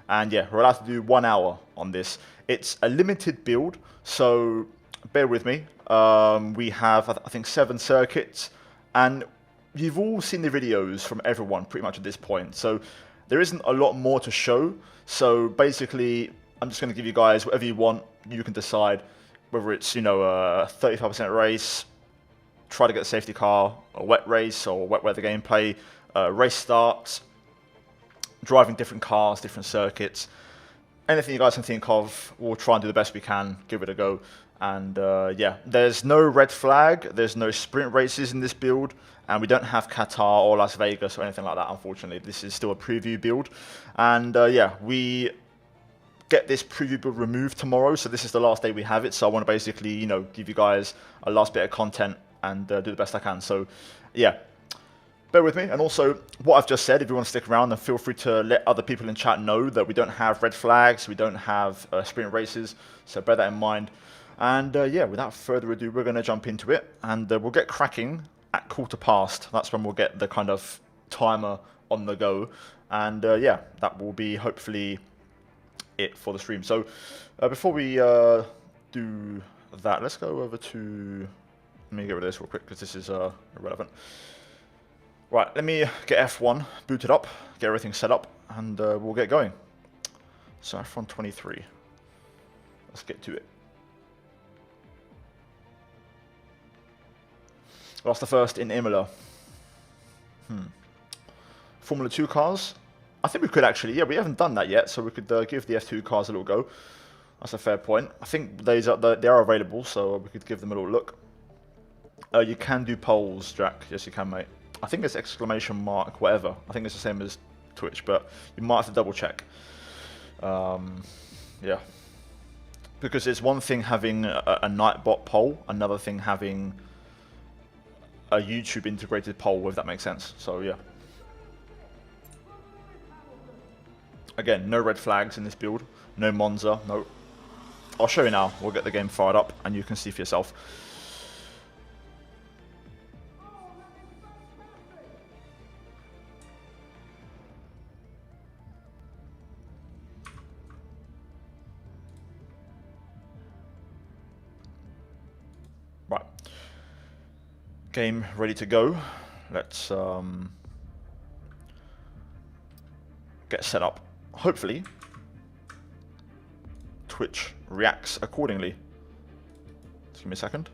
And yeah, we're allowed to do 1 hour on this. It's a limited build, so bear with me. We have, I think, 7 circuits, and you've all seen the videos from everyone pretty much at this point. So there isn't a lot more to show. So basically, I'm just going to give you guys whatever you want. You can decide whether it's, you know, a 35% race, try to get the safety car, a wet race or wet weather gameplay, race starts, driving different cars, different circuits. Anything you guys can think of, we'll try and do the best we can, give it a go. And yeah, there's no red flag, there's no sprint races in this build, and we don't have Qatar or Las Vegas or anything like that, unfortunately. This is still a preview build. And yeah, we get this preview build removed tomorrow, so this is the last day we have it. So I want to basically, you know, give you guys a last bit of content and do the best I can. So yeah, bear with me. And also, what I've just said, if you want to stick around, then feel free to let other people in chat know that we don't have red flags, we don't have sprint races, so bear that in mind. And yeah, without further ado, we're going to jump into it, and we'll get cracking at 1:15. That's when we'll get the kind of timer on the go. And yeah, that will be hopefully it for the stream. So before we do that, let's go over to, let me get rid of this real quick because this is irrelevant. Right, let me get F1 booted up, get everything set up, and we'll get going. So F1 23, let's get to it. That's the first in Imola. Formula 2 cars. I think we could actually, yeah, we haven't done that yet, so we could give the F2 cars a little go. That's a fair point. I think they are available, so we could give them a little look. You can do polls, Jack. Yes, you can, mate. I think it's exclamation mark, whatever. I think it's the same as Twitch, but you might have to double check. Yeah. Because it's one thing having a Nightbot poll, another thing having a YouTube integrated poll, if that makes sense. So yeah. Again, no red flags in this build. No Monza, no. I'll show you now. We'll get the game fired up and you can see for yourself. Right. Game ready to go. Let's get set up. Hopefully, Twitch reacts accordingly. Just give me a second.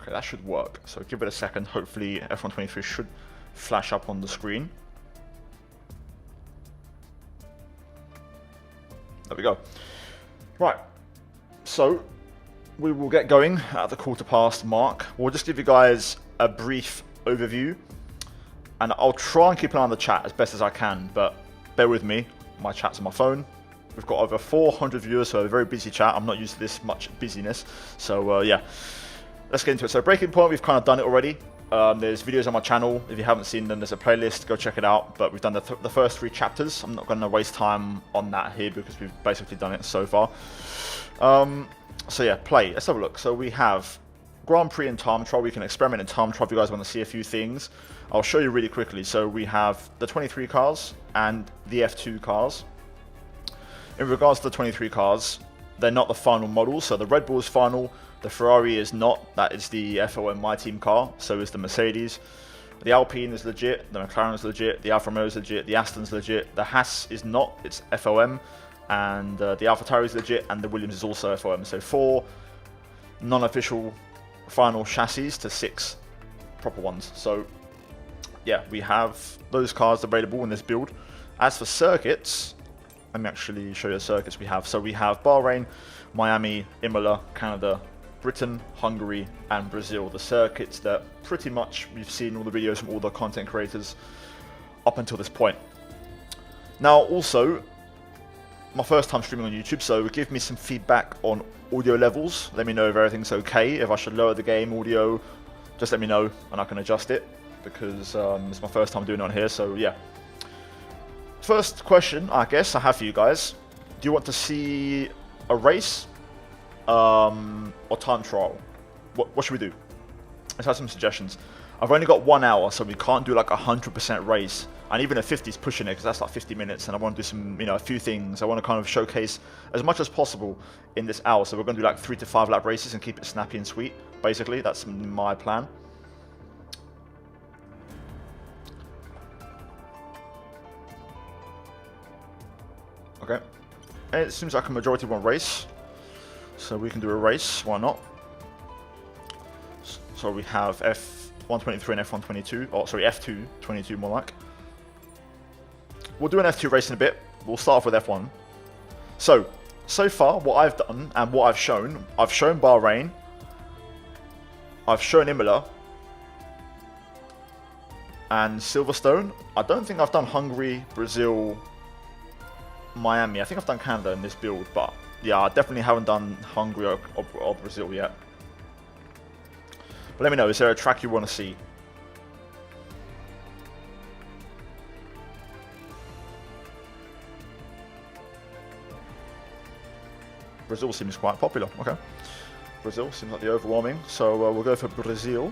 Okay, that should work. So give it a second. Hopefully, F1 23 should flash up on the screen. There we go. Right. So we will get going at the 1:15 mark. We'll just give you guys a brief overview, and I'll try and keep an eye on the chat as best as I can, but bear with me, my chat's on my phone. We've got over 400 viewers, so a very busy chat. I'm not used to this much busyness, so yeah, let's get into it. So Breaking Point, we've kind of done it already. There's videos on my channel. If you haven't seen them, there's a playlist, go check it out. But we've done the first 3 chapters. I'm not going to waste time on that here because we've basically done it so far. So yeah, play. Let's have a look. So we have Grand Prix and time trial. We can experiment in time trial if you guys want to see a few things. I'll show you really quickly. So we have the 23 cars and the F2 cars. In regards to the 23 cars, they're not the final models. So the Red Bull is final. The Ferrari is not. That is the FOM My Team car. So is the Mercedes. The Alpine is legit. The McLaren is legit. The Alfa Romeo is legit. The Aston's legit. The Haas is not. It's FOM. And the AlphaTauri is legit, and the Williams is also FOM. So 4 non-official final chassis to 6 proper ones. So yeah, we have those cars available in this build. As for circuits, let me actually show you the circuits we have. So we have Bahrain, Miami, Imola, Canada, Britain, Hungary, and Brazil. The circuits that pretty much we've seen all the videos from all the content creators up until this point. Now also, my first time streaming on YouTube, so give me some feedback on audio levels. Let me know if everything's okay. If I should lower the game audio, just let me know and I can adjust it, because it's my first time doing it on here. So yeah. First question, I guess I have for you guys: do you want to see a race or time trial? What should we do? let's have some suggestions. I've only got 1 hour, so we can't do like a 100% race. And even a 50 is pushing it, because that's like 50 minutes, and I want to do some, a few things. I want to kind of showcase as much as possible in this hour. So we're going to do like 3 to 5 lap races and keep it snappy and sweet. Basically, that's my plan. Okay. And it seems like a majority want race, so we can do a race. Why not? So we have F123 and F122. Oh, sorry, F222 more like. We'll do an F2 race in a bit. We'll start off with F1. So far, what I've done and what I've shown Bahrain. I've shown Imola. And Silverstone. I don't think I've done Hungary, Brazil, Miami. I think I've done Canada in this build, but yeah, I definitely haven't done Hungary or Brazil yet. But let me know, is there a track you want to see? Brazil seems quite popular. Okay. Brazil seems like the overwhelming. So we'll go for Brazil.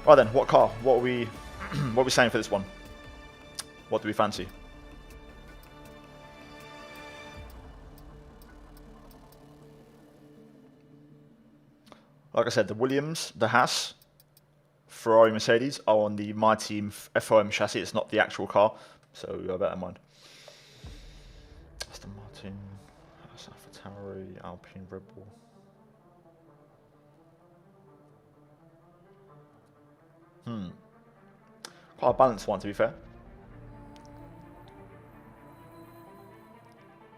Right then, what car? What are we what are we saying for this one? What do we fancy? Like I said, the Williams, the Haas, Ferrari, Mercedes are on the My Team FOM chassis. It's not the actual car, so bear that in mind. Aston Martin, Haas, AlphaTauri, Alpine, Red Bull. Quite a balanced one, to be fair.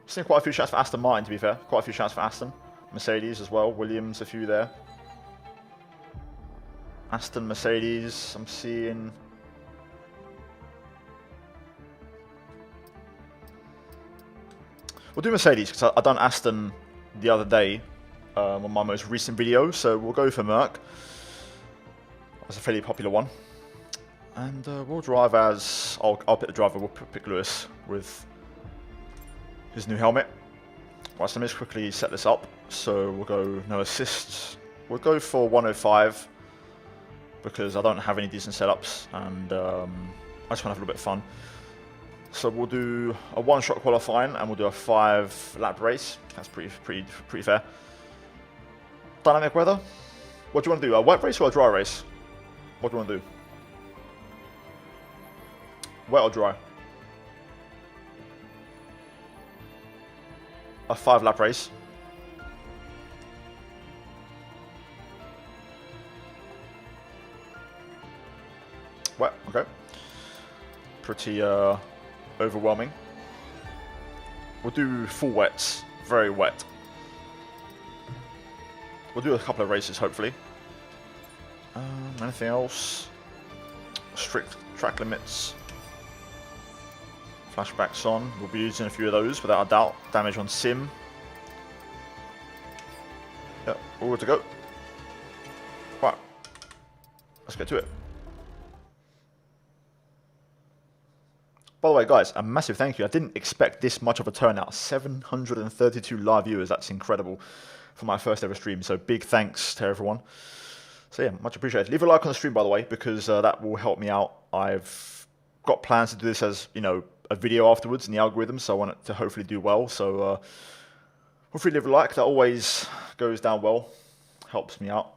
Seen quite a few shots for Aston Martin, to be fair. Quite a few shots for Aston. Mercedes as well. Williams, a few there. Aston, Mercedes, I'm seeing. We'll do Mercedes, because I done Aston the other day on my most recent video, so we'll go for Merc. That's a fairly popular one. And we'll drive as... I'll pick the driver, we'll pick Lewis with his new helmet. Right, so let me just quickly set this up. So we'll go no assists. We'll go for 105. Because I don't have any decent setups, and I just want to have a little bit of fun. So we'll do a one-shot qualifying, and we'll do a 5-lap race. That's pretty fair. Dynamic weather. What do you want to do? A wet race or a dry race? What do you want to do? Wet or dry? A 5-lap race. Wet, okay. Pretty overwhelming. We'll do full wets, very wet. We'll do a couple of races, hopefully. Anything else? Strict track limits. Flashbacks on. We'll be using a few of those without a doubt. Damage on sim. Yep, all good to go. Right. Let's get to it. By the way, guys, a massive thank you. I didn't expect this much of a turnout. 732 live viewers. That's incredible for my first ever stream. So big thanks to everyone. So yeah, much appreciated. Leave a like on the stream, by the way, because that will help me out. I've got plans to do this as, a video afterwards in the algorithm. So I want it to hopefully do well. So feel free to leave a like. That always goes down well. Helps me out.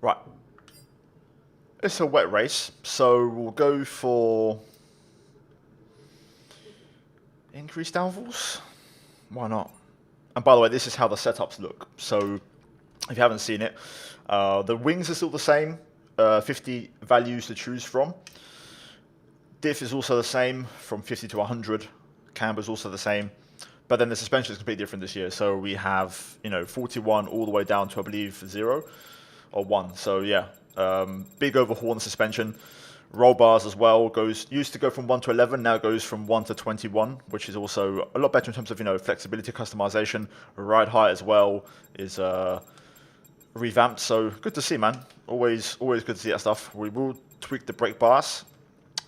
Right, it's a wet race, so we'll go for increased downforce. Why not? And by the way, this is how the setups look. So if you haven't seen it, the wings are still the same, 50 values to choose from. Diff is also the same, from 50 to 100. Camber is also the same. But then the suspension is completely different this year. So we have, 41 all the way down to, I believe, 0. Or 1, so yeah, big overhaul on the suspension. Roll bars as well used to go from 1 to 11, now goes from 1 to 21, which is also a lot better in terms of flexibility, customization. Ride height as well is revamped, so good to see, man. Always good to see that stuff. We will tweak the brake bars,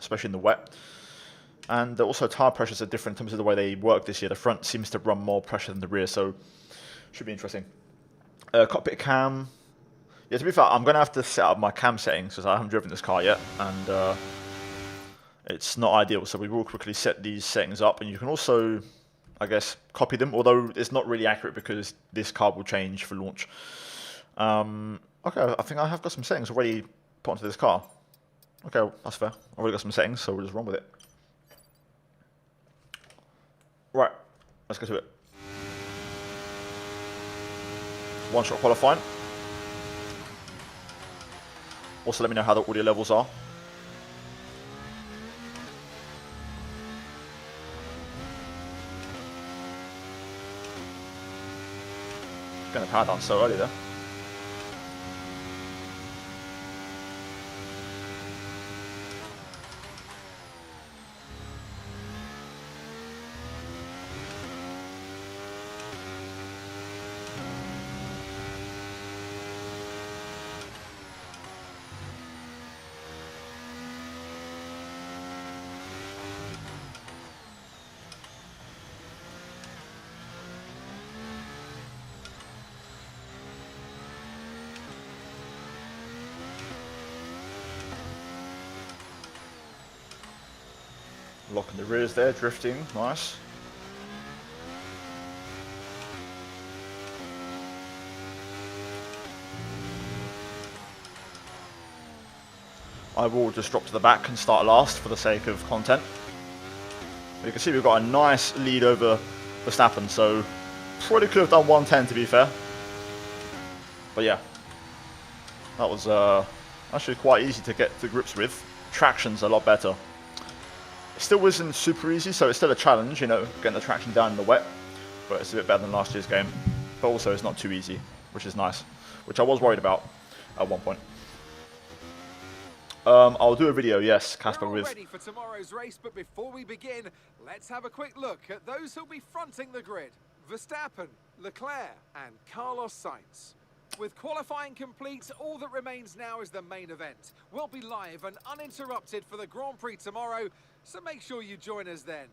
especially in the wet, and also tire pressures are different in terms of the way they work this year. The front seems to run more pressure than the rear, so should be interesting. Cockpit cam. Yeah, to be fair, I'm going to have to set up my cam settings because I haven't driven this car yet, and it's not ideal. So we will quickly set these settings up, and you can also, I guess, copy them, although it's not really accurate because this car will change for launch. Okay, I think I have got some settings already put onto this car. Okay, well, that's fair. I've already got some settings, so we'll just run with it. Right, let's get to it. One-shot qualifying. Also, let me know how the audio levels are. Getting the power down so early there. Locking the rears there, drifting, nice. I will just drop to the back and start last for the sake of content. You can see we've got a nice lead over Verstappen, so probably could have done 110 to be fair. But yeah, that was actually quite easy to get to grips with. Traction's a lot better. It still isn't super easy, so it's still a challenge, getting the traction down in the wet. But it's a bit better than last year's game. But also it's not too easy, which is nice. Which I was worried about at one point. I'll do a video, yes, Casper, with... We're all ready for tomorrow's race, but before we begin, let's have a quick look at those who'll be fronting the grid. Verstappen, Leclerc and Carlos Sainz. With qualifying complete, all that remains now is the main event. We'll be live and uninterrupted for the Grand Prix tomorrow, so make sure you join us then.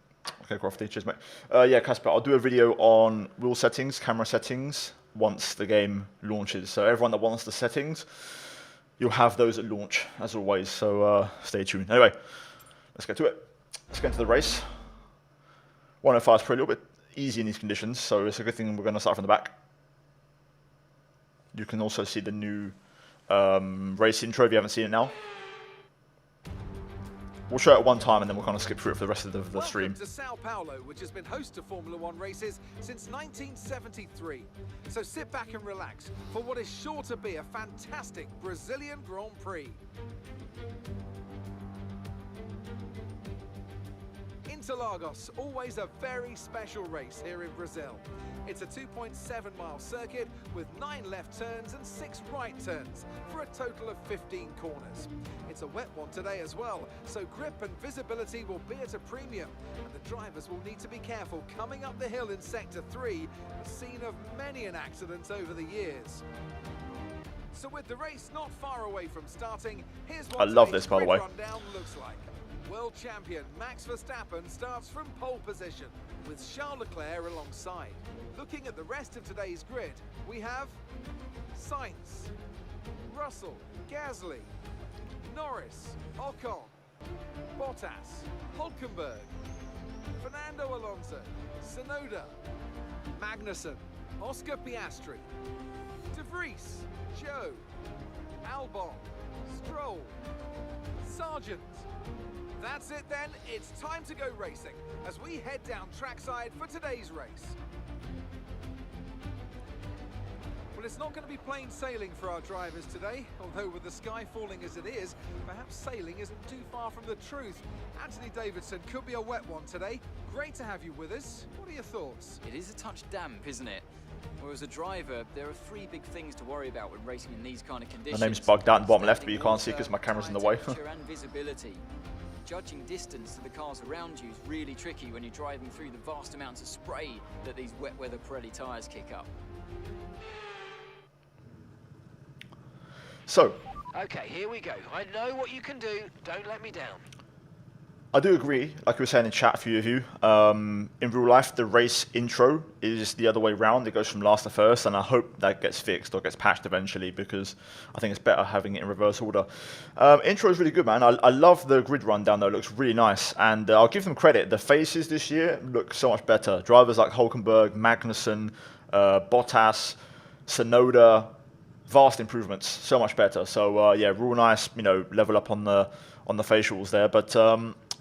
Okay, Crofty, cheers, mate. Yeah, Casper, I'll do a video on wheel settings, camera settings, once the game launches. So everyone that wants the settings, you'll have those at launch, as always, so stay tuned. Anyway, let's get to it. Let's get into the race. 105 is probably a little bit easy in these conditions, so it's a good thing we're going to start from the back. You can also see the new race intro if you haven't seen it now. We'll show it at one time and then we'll kind of skip through it for the rest of the stream. Welcome to Sao Paulo, which has been host to Formula One races since 1973. So sit back and relax for what is sure to be a fantastic Brazilian Grand Prix. Interlagos, always a very special race here in Brazil. It's a 2.7-mile circuit with 9 left turns and 6 right turns for a total of 15 corners. It's a wet one today as well, so grip and visibility will be at a premium, and the drivers will need to be careful coming up the hill in Sector 3, the scene of many an accident over the years. So with the race not far away from starting, here's what I love this, by the way. rundown looks like. World champion Max Verstappen starts from pole position, with Charles Leclerc alongside. Looking at the rest of today's grid, we have Sainz, Russell, Gasly, Norris, Ocon, Bottas, Hülkenberg, Fernando Alonso, Tsunoda, Magnussen, Oscar Piastri, De Vries, Joe, Albon, Stroll, Sargent. That's it then, it's time to go racing as we head down trackside for today's race. Well, it's not going to be plain sailing for our drivers today, although with the sky falling as it is, perhaps sailing isn't too far from the truth. Anthony Davidson, could be a wet one today. Great to have you with us. What are your thoughts? It is a touch damp, isn't it? Or as a driver, there are 3 big things to worry about when racing in these kind of conditions. My name's bugged out in the bottom left, but you Standing can't see because my water, camera's in the tyre way. temperature and visibility. Judging distance to the cars around you is really tricky when you're driving through the vast amounts of spray that these wet weather Pirelli tyres kick up. So, Okay, here we go. I know what you can do. Don't let me down. I do agree, like we were saying in chat, a few of you. In real life, the race intro is the other way round. It goes from last to first, and I hope that gets fixed or gets patched eventually because I think it's better having it in reverse order. Intro is really good, man. I love the grid rundown, though. It looks really nice, and I'll give them credit. The faces this year look so much better. Drivers like Hulkenberg, Magnussen, Bottas, Tsunoda, vast improvements, so much better. So yeah, real nice, level up on the facials there. But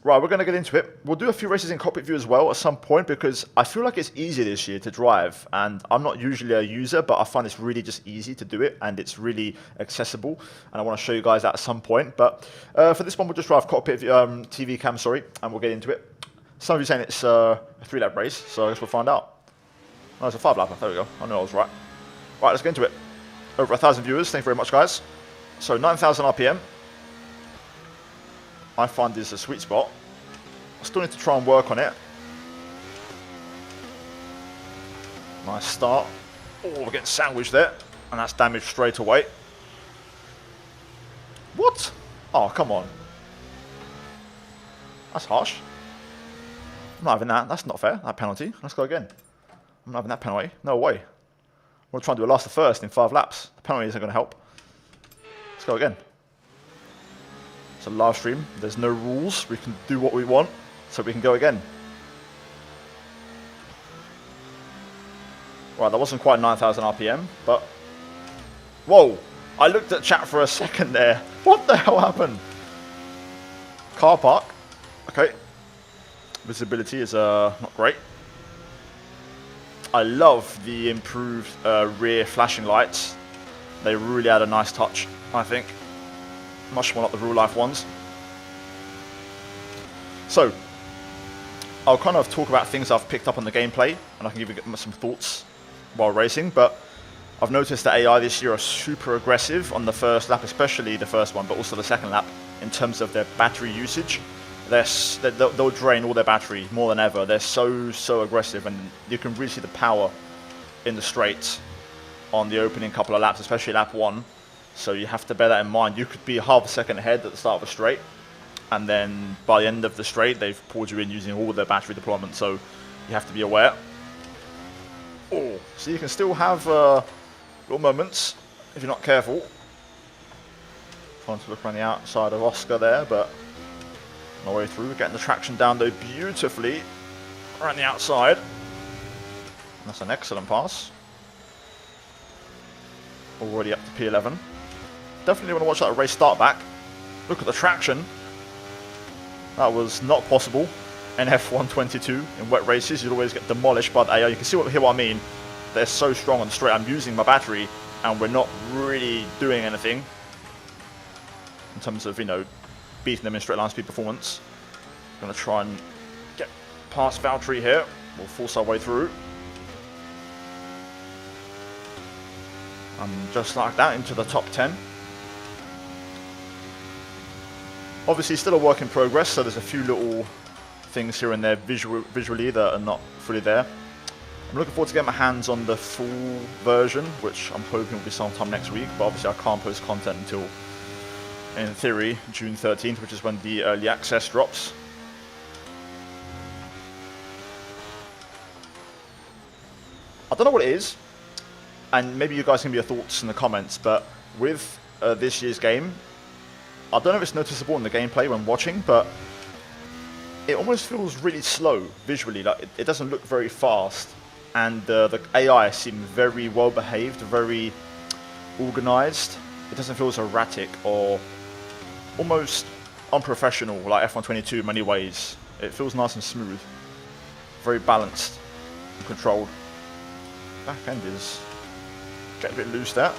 right, we're going to get into it. We'll do a few races in cockpit view as well at some point because I feel like it's easier this year to drive. And I'm not usually a user, but I find it's really just easy to do it and it's really accessible. And I want to show you guys that at some point. But for this one, we'll just drive cockpit TV cam, and we'll get into it. Some of you saying it's a 3-lap race, so I guess we'll find out. Oh, it's a 5-lapper. There we go. I know I was right. Right, let's get into it. Over 1,000 viewers. Thank you very much, guys. So 9,000 RPM. I find this a sweet spot. I still need to try and work on it. Nice start. Oh, we're getting sandwiched there. And that's damaged straight away. What? Oh, come on. That's harsh. I'm not having that. That's not fair, that penalty. Let's go again. I'm not having that penalty. No way. We're trying to do a last to first in 5 laps. The penalty isn't going to help. Let's go again. It's a live stream. There's no rules. We can do what we want, so we can go again. Right, that wasn't quite 9,000 RPM, but... Whoa! I looked at chat for a second there. What the hell happened? Car park. Okay. Visibility is not great. I love the improved rear flashing lights. They really add a nice touch, I think. Much more like the real life ones. So, I'll kind of talk about things I've picked up on the gameplay, and I can give you some thoughts while racing, but I've noticed that AI this year are super aggressive on the first lap, especially the first one, but also the second lap, in terms of their battery usage. They'll drain all their battery more than ever. They're so aggressive, and you can really see the power in the straights on the opening couple of laps, especially lap 1. So you have to bear that in mind. You could be half a second ahead at the start of a straight, and then by the end of the straight, they've pulled you in using all their battery deployment. So you have to be aware. Oh, so you can still have little moments if you're not careful. Trying to look around the outside of Oscar there, but my way through. Getting the traction down though beautifully around the outside. That's an excellent pass. Already up to P11. Definitely want to watch that race start back. Look at the traction. That was not possible in F1 22 in wet races. You'd always get demolished by the AI. You can see what I mean. They're so strong on the straight. I'm using my battery and we're not really doing anything in terms of, beating them in straight line speed performance. Going to try and get past Valtteri here. We'll force our way through. And just like that, into the top 10. Obviously, still a work in progress, so there's a few little things here and there visually that are not fully there. I'm looking forward to getting my hands on the full version, which I'm hoping will be sometime next week, but obviously I can't post content until, in theory, June 13th, which is when the early access drops. I don't know what it is, and maybe you guys can give your thoughts in the comments, but with this year's game, I don't know if it's noticeable in the gameplay when watching, but it almost feels really slow visually. Like it doesn't look very fast, and the AI seem very well behaved, very organized. It doesn't feel as erratic or almost unprofessional like F1 22 in many ways. It feels nice and smooth, very balanced and controlled. Back end is getting a bit loose there.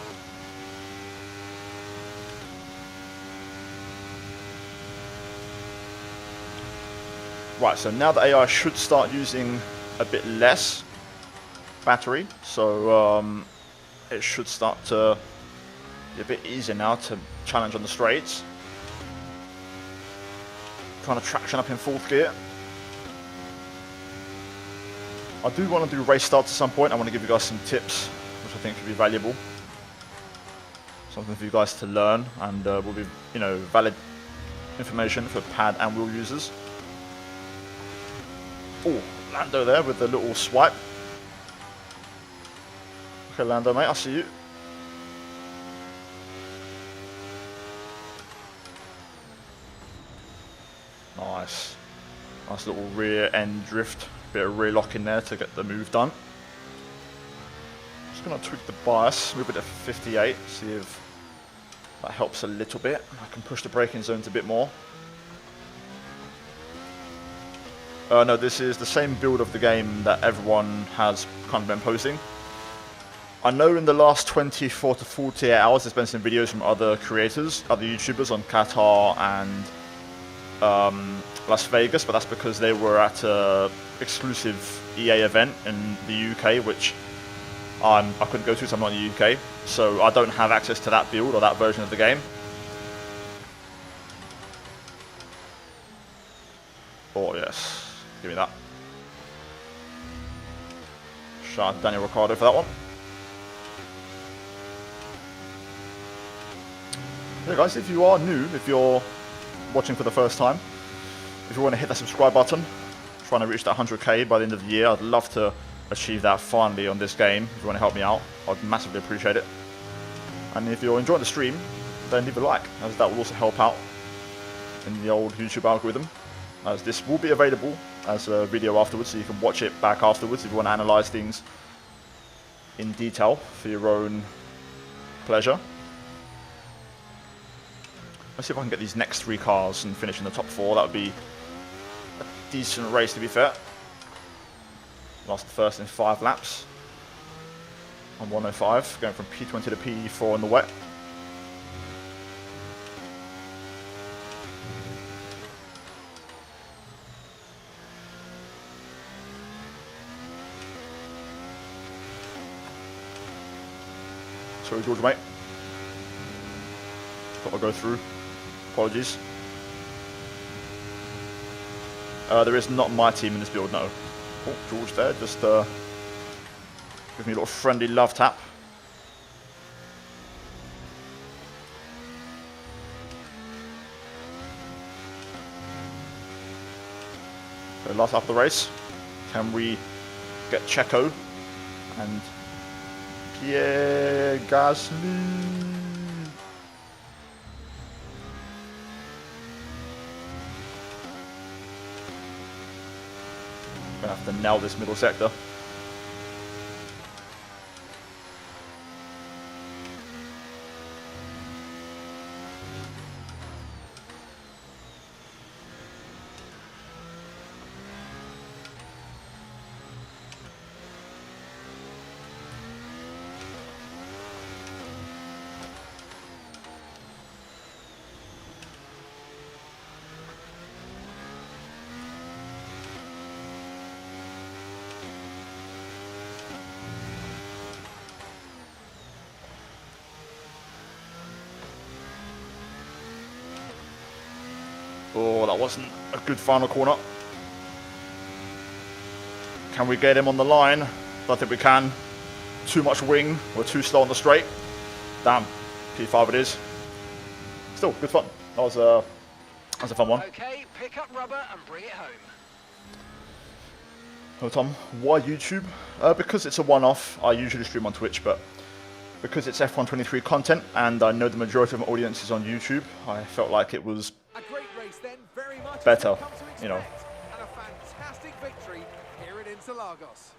Right, so now the AI should start using a bit less. battery, so it should start to be a bit easier now to challenge on the straights. Trying to traction up in 4th gear. I do want to do race starts at some point. I want to give you guys some tips, which I think could be valuable. Something for you guys to learn, and will be, you know, valid information for pad and wheel users. Oh, Lando there with the little swipe. Okay, Lando, mate, I see you. Nice. Nice little rear end drift. Bit of rear lock in there to get the move done. Just going to tweak the bias, move it to 58, see if that helps a little bit. I can push the braking zones a bit more. No, this is the same build of the game that everyone has kind of been posting. I know in the last 24 to 48 hours there's been some videos from other creators, other YouTubers on Qatar and Las Vegas, but that's because they were at an exclusive EA event in the UK, which I couldn't go to, so I'm not in the UK. So I don't have access to that build or that version of the game. Oh yes. Give me that. Shout out to Daniel Ricciardo for that one. Yeah, guys, if you are new, if you're watching for the first time, if you want to hit that subscribe button, trying to reach that 100k by the end of the year, I'd love to achieve that finally on this game. If you want to help me out, I'd massively appreciate it. And if you're enjoying the stream, then leave a like, as that will also help out in the old YouTube algorithm, as this will be available as a video afterwards, so you can watch it back afterwards if you want to analyze things in detail for your own pleasure. Let's see if I can get these next 3 cars and finish in the top 4. That would be a decent race, to be fair. Lost the first in 5 laps on 105, going from P20 to P4 in the wet. Sorry, George, mate. Thought I'd go through. Apologies. There is not my team in this build, no. Oh, George there, just give me a little friendly love tap. So last lap of the race. Can we get Checo and Pierre Gasly? Gonna have to nail this middle sector. Oh, that wasn't a good final corner. Can we get him on the line? Don't think we can. Too much wing. We're too slow on the straight. Damn. P5 it is. Still, good fun. That was a fun one. Okay, pick up rubber and bring it home. Hello, Tom. Why YouTube? Because it's a one-off. I usually stream on Twitch, but because it's F123 content and I know the majority of my audience is on YouTube, I felt like it was A great race then, very much better, as we've come to expect, you know. and a fantastic victory here at Interlagos.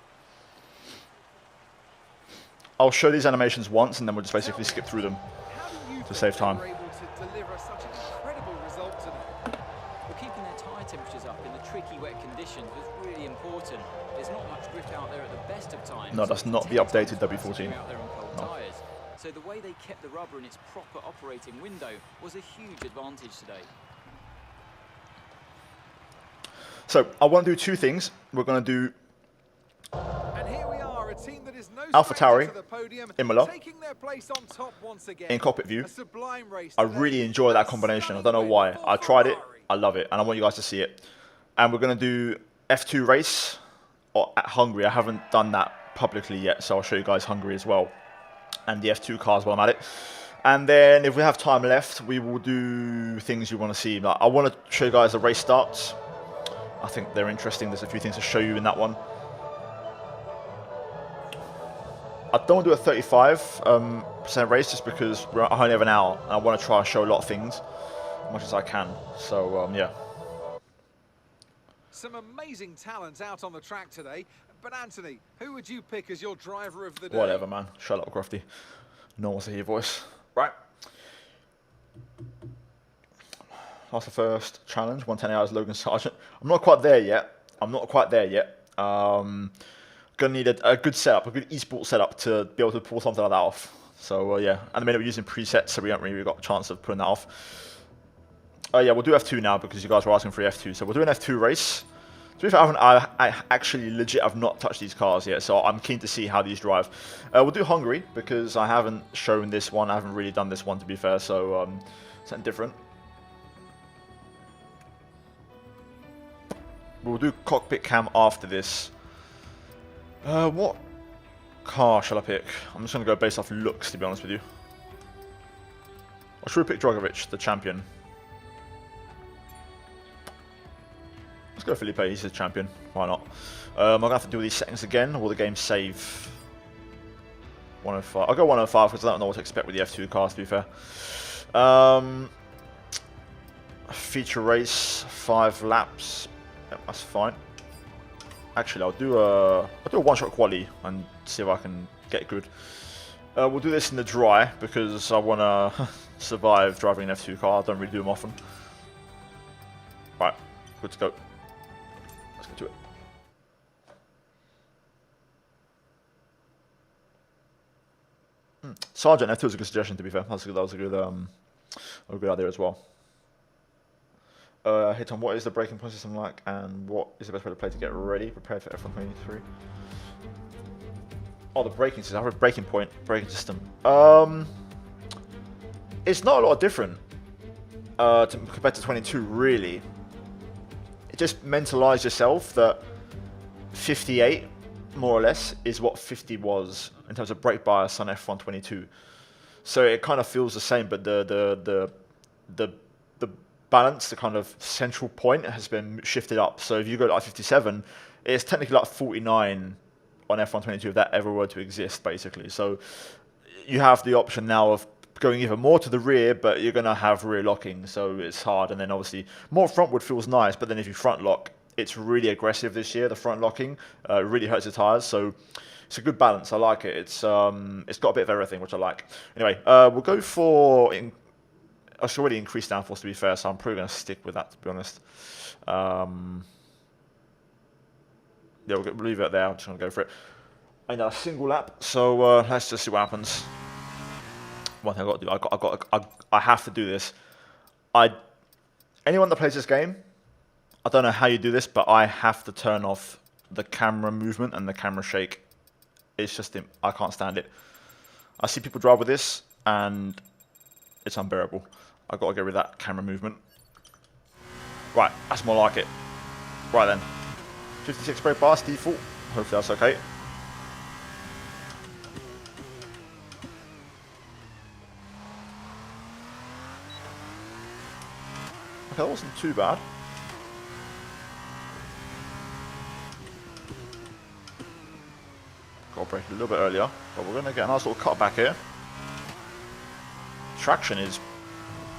I'll show these animations once and then we'll just basically skip through them How do you to save time. think they were able to deliver such an incredible result today? Well, keeping their tyre temperatures up in the tricky wet conditions was really important. There's not much grip out there at the best of times. No, that's not the updated W14. Out there on cold No. tyres. So the way they kept the rubber in its proper operating window was a huge advantage today. So I want to do 2 things. We're going to do And here we are at team that is no AlphaTauri, stranger to the podium, Imola, taking their place on top once again. in cockpit view. A sublime race I today. really enjoy that A combination. I stunning don't know win why. for I tried it. Ferrari. I love it. And I want you guys to see it. And we're going to do F2 race at Hungary. I haven't done that publicly yet, so I'll show you guys Hungary as well. And the F2 cars while I'm at it. And then if we have time left, we will do things you want to see. Like, I want to show you guys the race starts. I think they're interesting. There's a few things to show you in that one. I don't want to do a 35% race just because I only have an hour. And I want to try and show a lot of things as much as I can. So, yeah. Some amazing talent out on the track today. But Anthony, who would you pick as your driver of the day? Whatever, man. Shut up, Crofty. No one wants to hear your voice. Right. That's the first challenge. 110 hours, Logan Sargent. I'm not quite there yet. Gonna need a good setup, a good esports setup to be able to pull something like that off. So yeah, at the minute we're using presets, so we haven't really got a chance of putting that off. Yeah, we'll do F2 now because you guys were asking for F2. So we'll do an F2 race. To be fair, I actually legit have not touched these cars yet, so I'm keen to see how these drive. We'll do Hungary because I haven't shown this one. I haven't really done this one, to be fair, so something different. We'll do cockpit cam after this. What car shall I pick? I'm just going to go based off looks, to be honest with you. Or should we pick Drogovic, the champion? Let's go Felipe, he's the champion. Why not? I'm going to have to do these settings again, or the game save. 105. I'll go 105 because I don't know what to expect with the F2 cars, to be fair. Feature race, 5 laps. Yep, that's fine. Actually, I'll do a one-shot quali and see if I can get good. We'll do this in the dry because I want to survive driving an F2 car. I don't really do them often. Right, good to go. Let's get to it. Sergeant F2 is a good suggestion, to be fair. That was a good idea as well. Hit on what is the braking point system like, and what is the best way to play to get ready, prepared for F1 23. Oh, the braking system. I have a braking system. It's not a lot different compared to 22, really. It just mentalize yourself that 58, more or less, is what 50 was in terms of brake bias on F1 22. So it kind of feels the same, but the balance, the kind of central point, has been shifted up. So if you go to like 57, it's technically like 49 on F1 22 if that ever were to exist, basically. So you have the option now of going even more to the rear, but you're going to have rear locking, so it's hard. And then obviously more frontward feels nice, but then if you front lock, it's really aggressive this year. The front locking really hurts the tires, so it's a good balance. I like it. It's got a bit of everything, which I like. Anyway, we'll go for. It's already increased downforce, to be fair, so I'm probably going to stick with that, to be honest. Yeah, we'll leave it there. I'm just going to go for it. I need a single lap, so let's just see what happens. One thing I've got to do, I have to do this. Anyone that plays this game, I don't know how you do this, but I have to turn off the camera movement and the camera shake. It's just, I can't stand it. I see people drive with this, and it's unbearable. I've got to get rid of that camera movement. Right, that's more like it. Right then. 56 brake bars, default. Hopefully that's okay. Okay, that wasn't too bad. Got to brake a little bit earlier, but we're going to get a nice little cut back here. Traction is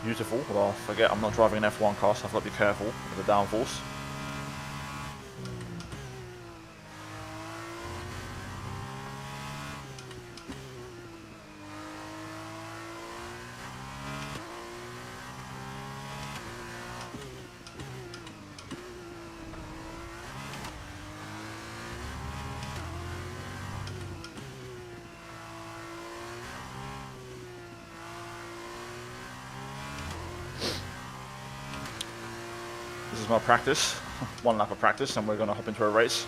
beautiful, but I forget I'm not driving an F1 car, so I've got to be careful with the downforce. This is my practice, one lap of practice, and we're going to hop into a race.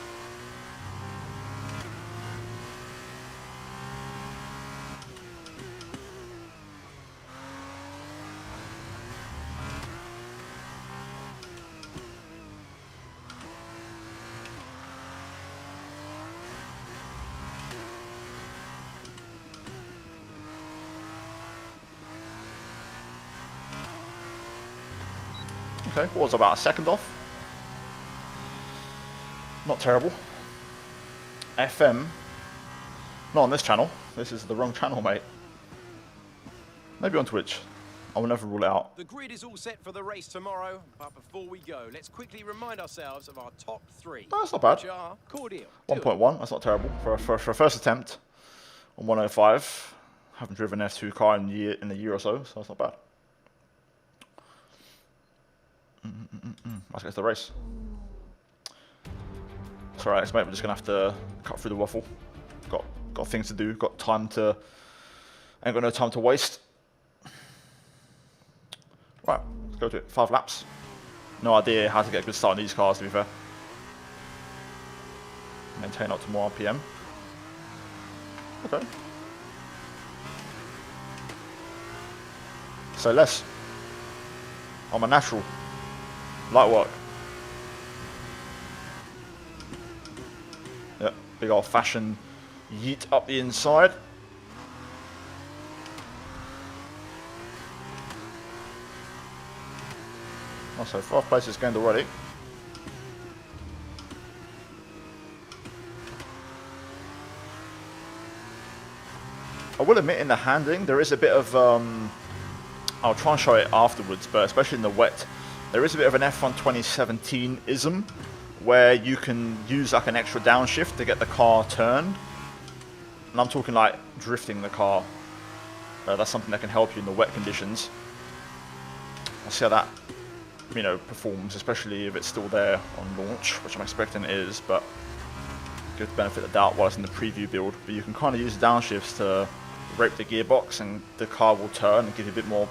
Okay, what was about a second off? Not terrible. FM. Not on this channel. This is the wrong channel, mate. Maybe on Twitch. I will never rule it out. The grid is all set for the race tomorrow, but before we go, let's quickly remind ourselves of our top 3. No, that's not bad. Which are Cordial. 1.1, that's not terrible. For a first attempt on 105. Haven't driven an F2 car in a year or so, so that's not bad. Let's get to the race. It's alright, mate, we're just going to have to cut through the waffle. Got things to do, got time to... Ain't got no time to waste. Right, let's go to it. 5 laps. No idea how to get a good start on these cars, to be fair. Maintain optimal RPM. Okay. Say less. I'm a natural. Light work. Yep, big old fashioned yeet up the inside. Also, 4th place is gained already. I will admit in the handling there is a bit of, I'll try and show it afterwards, but especially in the wet, there is a bit of an F1 2017-ism where you can use like an extra downshift to get the car turned. And I'm talking like drifting the car. That's something that can help you in the wet conditions. I'll see how that, you know, performs, especially if it's still there on launch, which I'm expecting it is, but give the benefit of the doubt while it's in the preview build. But you can kind of use downshifts to rape the gearbox and the car will turn and give you a bit more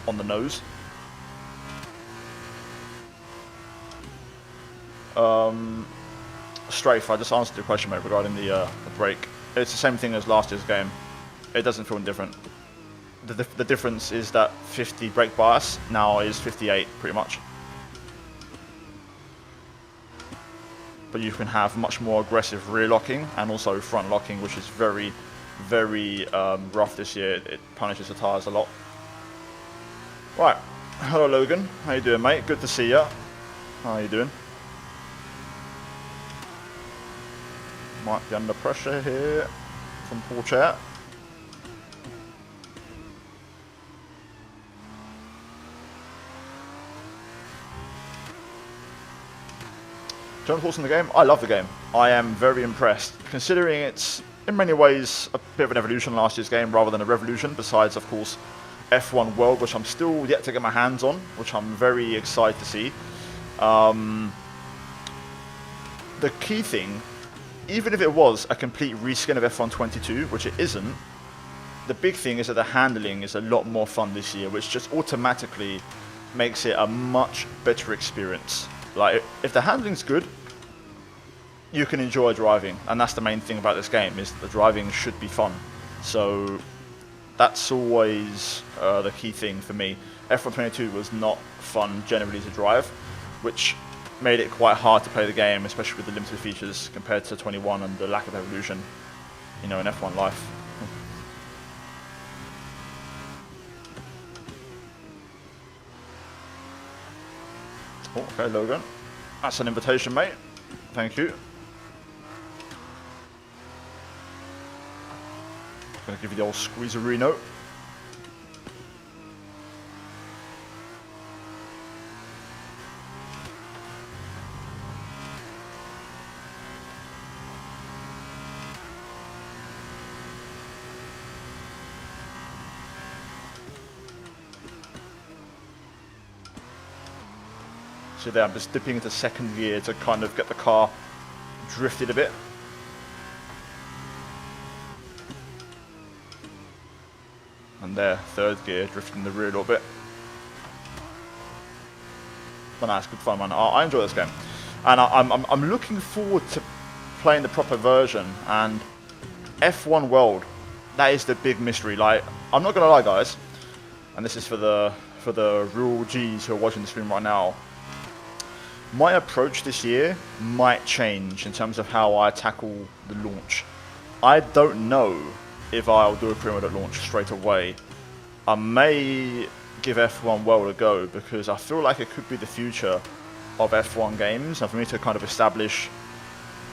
on the nose. Strafe, I just answered your question, mate, regarding the brake. It's the same thing as last year's game. It doesn't feel different. The difference is that 50 brake bias now is 58, pretty much. But you can have much more aggressive rear locking and also front locking, which is very, very rough this year. It punishes the tyres a lot. Right, hello Logan, how you doing, mate? Good to see ya. How you doing? Might be under pressure here from Paul Chat. General thoughts on the game? I love the game. I am very impressed, considering it's in many ways a bit of an evolution last year's game rather than a revolution, besides of course F1 World, which I'm still yet to get my hands on, which I'm very excited to see. The key thing, even if it was a complete reskin of F1 22, which it isn't, the big thing is that the handling is a lot more fun this year, which just automatically makes it a much better experience. Like, if the handling's good, you can enjoy driving, and that's the main thing about this game, is that the driving should be fun. So that's always the key thing for me. F1 22 was not fun generally to drive, which made it quite hard to play the game, especially with the limited features compared to 21 and the lack of evolution, you know, in F1 life. Oh, okay, Logan. That's an invitation, mate. Thank you. Gonna give you the old squeezerino. So there, I'm just dipping into second gear to kind of get the car drifted a bit. And there, third gear, drifting the rear a little bit. But no, it's good fun, man. I enjoy this game. And I'm looking forward to playing the proper version. And F1 World, that is the big mystery. Like, I'm not gonna lie, guys, and this is for the real G's who are watching the stream right now. My approach this year might change in terms of how I tackle the launch. I don't know if I'll do a career mode at launch straight away. I may give F1 World a go, because I feel like it could be the future of F1 games, and for me to kind of establish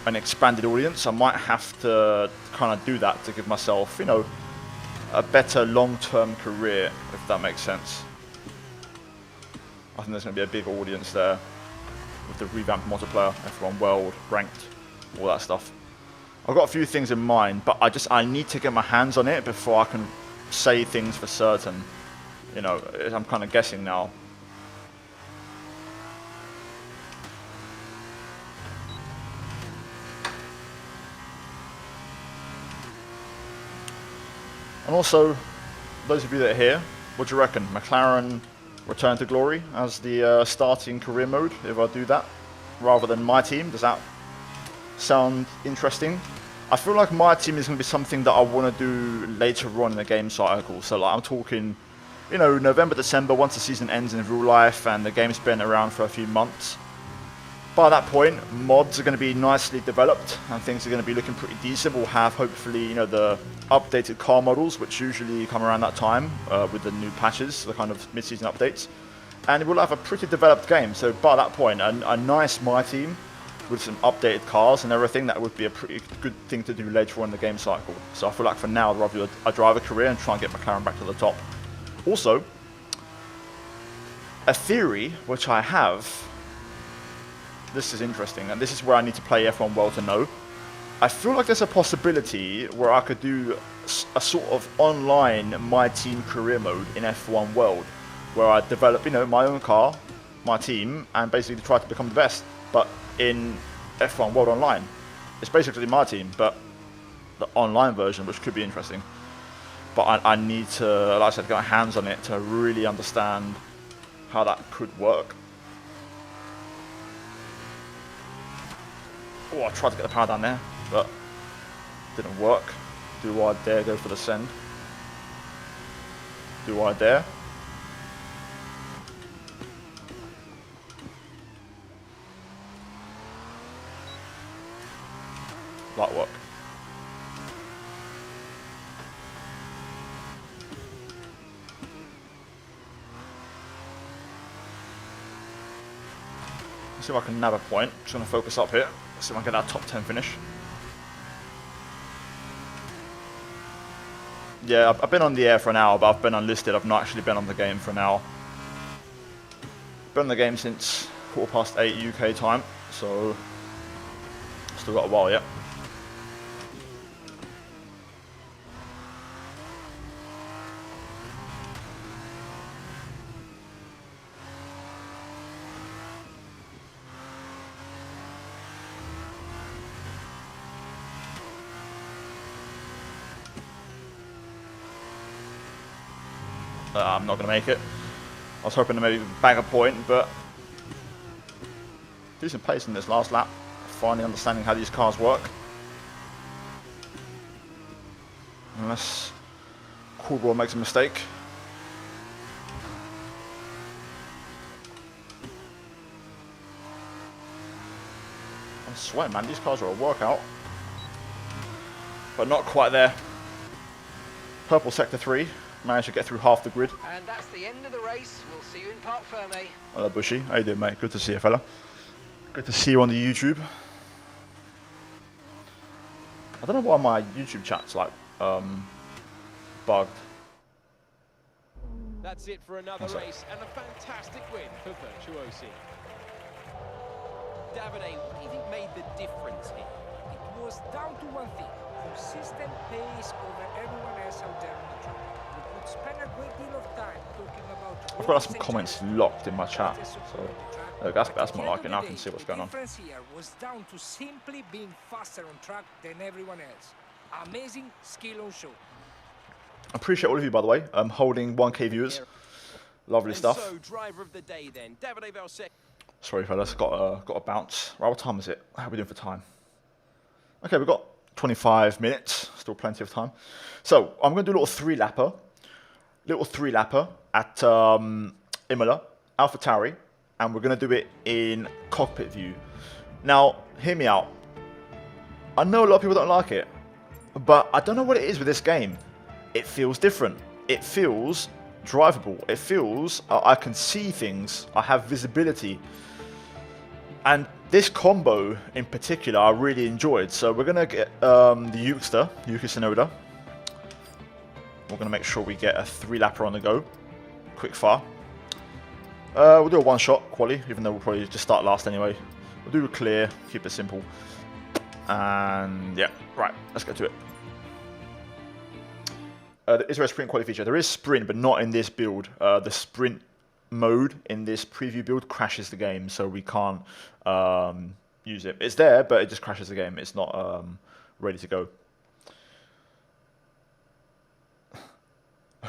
an expanded audience, I might have to kind of do that to give myself, you know, a better long-term career, if that makes sense. I think there's going to be a big audience there with the revamped multiplayer, F1 World, ranked, all that stuff. I've got a few things in mind, but I need to get my hands on it before I can say things for certain. You know, I'm kind of guessing now. And also, those of you that are here, what do you reckon? McLaren Return to Glory as the starting career mode, if I do that, rather than my team? Does that sound interesting? I feel like my team is going to be something that I want to do later on in the game cycle. So like I'm talking, you know, November, December, once the season ends in real life and the game's been around for a few months. By that point, mods are going to be nicely developed and things are going to be looking pretty decent. We'll have hopefully, you know, the updated car models, which usually come around that time with the new patches, the kind of mid-season updates. And we'll have a pretty developed game. So by that point, a nice My Team with some updated cars and everything, that would be a pretty good thing to do later on in the game cycle. So I feel like for now, I'd rather do a driver career and try and get McLaren back to the top. Also, a theory which I have, this is interesting, and this is where I need to play F1 World to know. I feel like there's a possibility where I could do a sort of online My Team career mode in F1 World, where I develop, you know, my own car, my team, and basically try to become the best. But in F1 World Online, it's basically my team, but the online version, which could be interesting. But I need to, like I said, get my hands on it to really understand how that could work. Oh, I tried to get the power down there, but didn't work. Do I dare go for the send? Do I dare? Light work. Let's see if I can nab a point. Just going to focus up here. See if I can get that top 10 finish. Yeah, I've been on the air for an hour, but I've been unlisted. I've not actually been on the game for an hour. Been on the game since 8:15 UK time, so still got a while yet. I'm not going to make it. I was hoping to maybe bag a point, but decent pace in this last lap. Finally understanding how these cars work. Unless Coolball makes a mistake. I swear, man, these cars are a workout. But not quite there. Purple Sector 3. Managed to get through half the grid. And that's the end of the race. We'll see you in Parc Fermé. Hello, Bushy. How you doing, mate? Good to see you, fella. Good to see you on the YouTube. I don't know why my YouTube chat's like bugged. That's it for another race and a fantastic win for Virtuosi. Davide, what do you think made the difference here? It was down to one thing: consistent pace over everyone else out there on the track. We could spend a great deal of time talking about. I've got some comments locked in my chat, so look, that's more like it. Now I can see what's going on. The difference here was down to simply being faster on track than everyone else. Amazing skill on show. I appreciate all of you, by the way. I'm holding 1K viewers. Lovely stuff. So, driver of the day then, Davide Valsecchi. Sorry, fellas, got a bounce. Right, what time is it? How are we doing for time? Okay, we've got 25 minutes. Still plenty of time. So I'm going to do a little three-lapper at Imola, AlphaTauri, and we're going to do it in cockpit view. Now, hear me out. I know a lot of people don't like it, but I don't know what it is with this game. It feels different. It feels drivable. It feels I can see things. I have visibility. And this combo in particular I really enjoyed. So we're going to get the Yuki Tsunoda. We're going to make sure we get a 3-lapper on the go. Quick fire. We'll do a one-shot quali, even though we'll probably just start last anyway. We'll do a clear, keep it simple. And yeah, right, let's get to it. Is there a sprint quali feature? There is sprint, but not in this build. The sprint mode in this preview build crashes the game, so we can't use it. It's there, but it just crashes the game. It's not ready to go.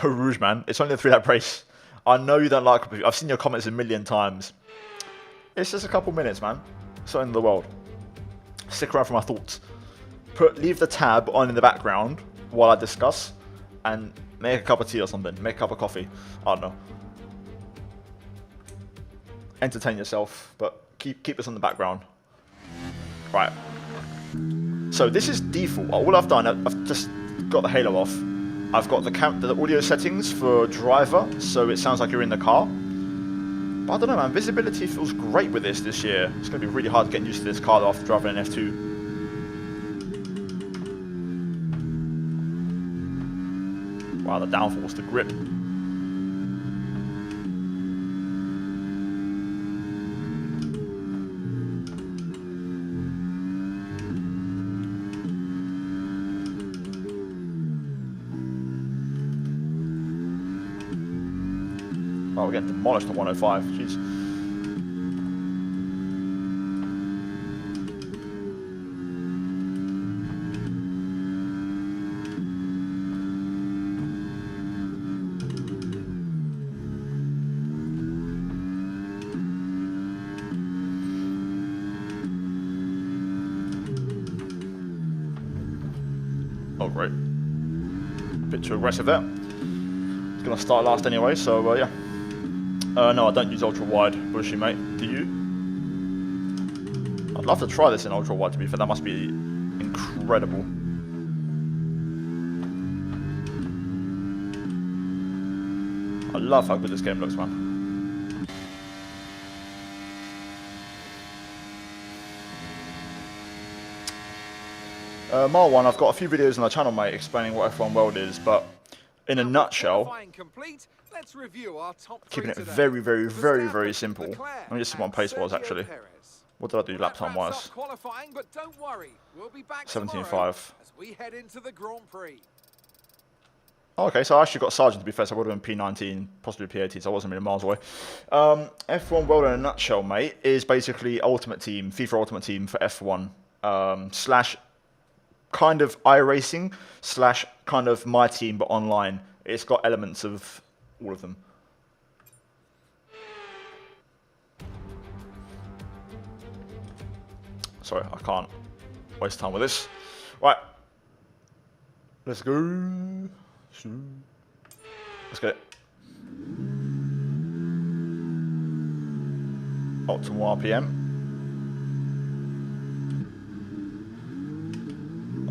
Rouge, man. It's only a 3-lap race. I know you don't like it. I've seen your comments a million times. It's just a couple minutes, man. It's not in the world. Stick around for my thoughts. Leave the tab on in the background while I discuss, and make a cup of tea or something. Make a cup of coffee. I don't know. Entertain yourself, but keep this on the background. Right. So this is default. All I've done, I've just got the halo off. I've got the audio settings for driver, so it sounds like you're in the car. But I don't know, man. Visibility feels great with this year. It's going to be really hard getting used to this car after driving an F2. Wow, the downforce, the grip. Oh, we're getting demolished at 105. Jeez. Oh, great. Bit too aggressive there. It's going to start last anyway, so yeah. No, I don't use ultra wide, Bushy, mate. Do you? I'd love to try this in ultra wide, to be fair. That must be incredible. I love how good this game looks, man. Mile 1, I've got a few videos on the channel, mate, explaining what F1 World is, but in a nutshell, let's review our top keeping it today. very, very, very, very Verstappen, simple. Leclerc, Let me just see what my pace was, and actually. Sergio Perez. What did I do lap time That wraps wise? up qualifying, but don't worry, we'll be back 17.5. tomorrow as we head into the Grand Prix. Oh, okay, so I actually got Sargent, to be fair, so I would have been P19, possibly P18, so I wasn't really miles away. F1 World in a nutshell, mate, is basically Ultimate Team, FIFA Ultimate Team for F1, slash kind of iRacing, slash kind of my team, but online. It's got elements of all of them. Sorry, I can't waste time with this. Right. Let's go. Let's get it. Optimal RPM.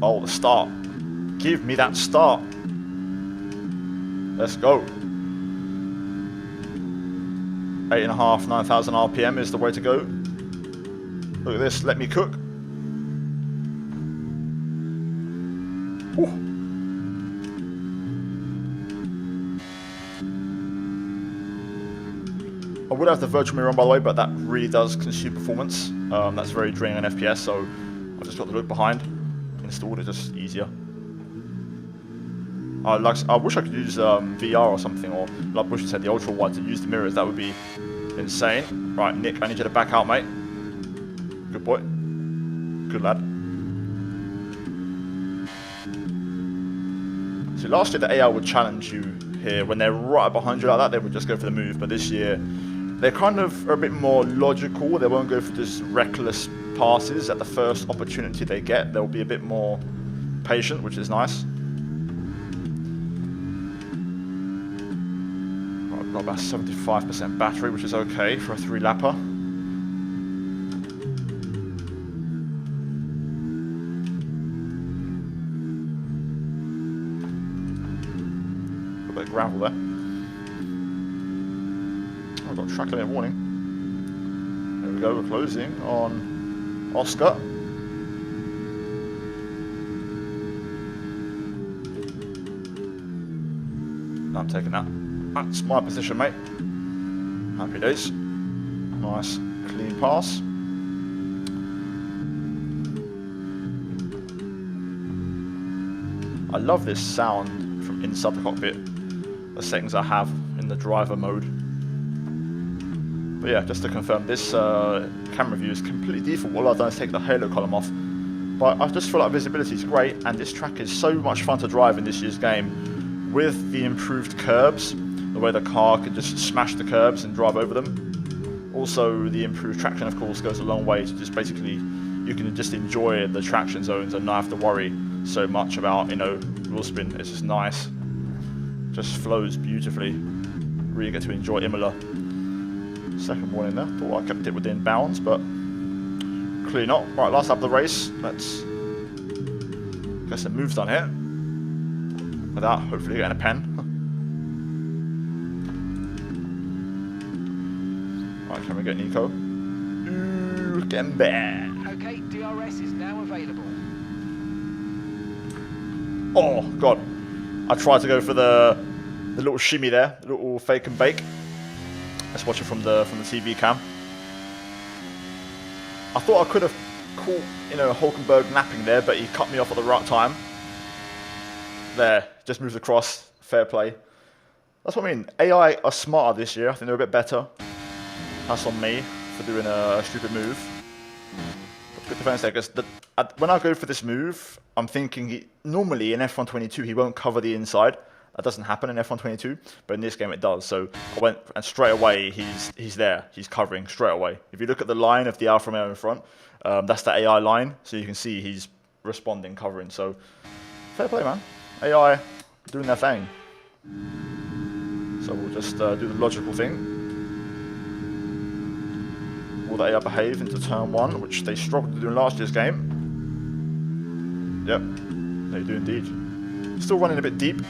Oh, the start. Give me that start. Let's go. 8.5, 9,000 RPM is the way to go. Look at this, let me cook. Whew. I would have the virtual mirror on, by the way, but that really does consume performance. That's very draining on FPS, so I just got the look behind. Installed it, just easier. I wish I could use VR or something, or like Bush said, the ultra wide to use the mirrors. That would be insane. Right, Nick, I need you to back out, mate. Good boy. Good lad. So last year the AI would challenge you here. When they're right behind you like that, they would just go for the move. But this year, they kind of are a bit more logical. They won't go for just reckless passes at the first opportunity they get. They'll be a bit more patient, which is nice. I've got about 75% battery, which is okay for a 3-lapper. A bit of gravel there. I've got track limit warning. There we go, we're closing on Oscar. I'm taking that. That's my position, mate. Happy days. Nice, clean pass. I love this sound from inside the cockpit. The settings I have in the driver mode. But yeah, just to confirm, this camera view is completely default. All I've done is take the halo column off. But I just feel like visibility is great, and this track is so much fun to drive in this year's game. With the improved curbs, the way the car can just smash the curbs and drive over them. Also, the improved traction, of course, goes a long way to just basically, you can just enjoy the traction zones and not have to worry so much about, you know, wheel spin. It's just nice. Just flows beautifully. Really get to enjoy Imola. Second warning there. Thought I kept it within bounds, but clearly not. Right, last lap of the race. Let's get some moves done here. Without hopefully getting a pen. Right, can we get Nico? Ooh, getting back. Okay, DRS is now available. Oh god. I tried to go for the little shimmy there, the little fake and bake. Let's watch it from the TV cam. I thought I could have caught, you know, Hulkenberg napping there, but he cut me off at the right time. There, just moved across, fair play. That's what I mean. AI are smarter this year. I think they're a bit better. That's on me for doing a stupid move. But good defense there, because when I go for this move, I'm thinking normally in F122 he won't cover the inside. That doesn't happen in F122, but in this game it does. So I went, and straight away he's there. He's covering straight away. If you look at the line of the Alfa Romeo in front, that's the AI line. So you can see he's responding, covering. So fair play, man. AI doing their thing. So we'll just do the logical thing. Will the AI behave into turn 1, which they struggled to do in last year's game? Yep, they do indeed. Still running a bit deep,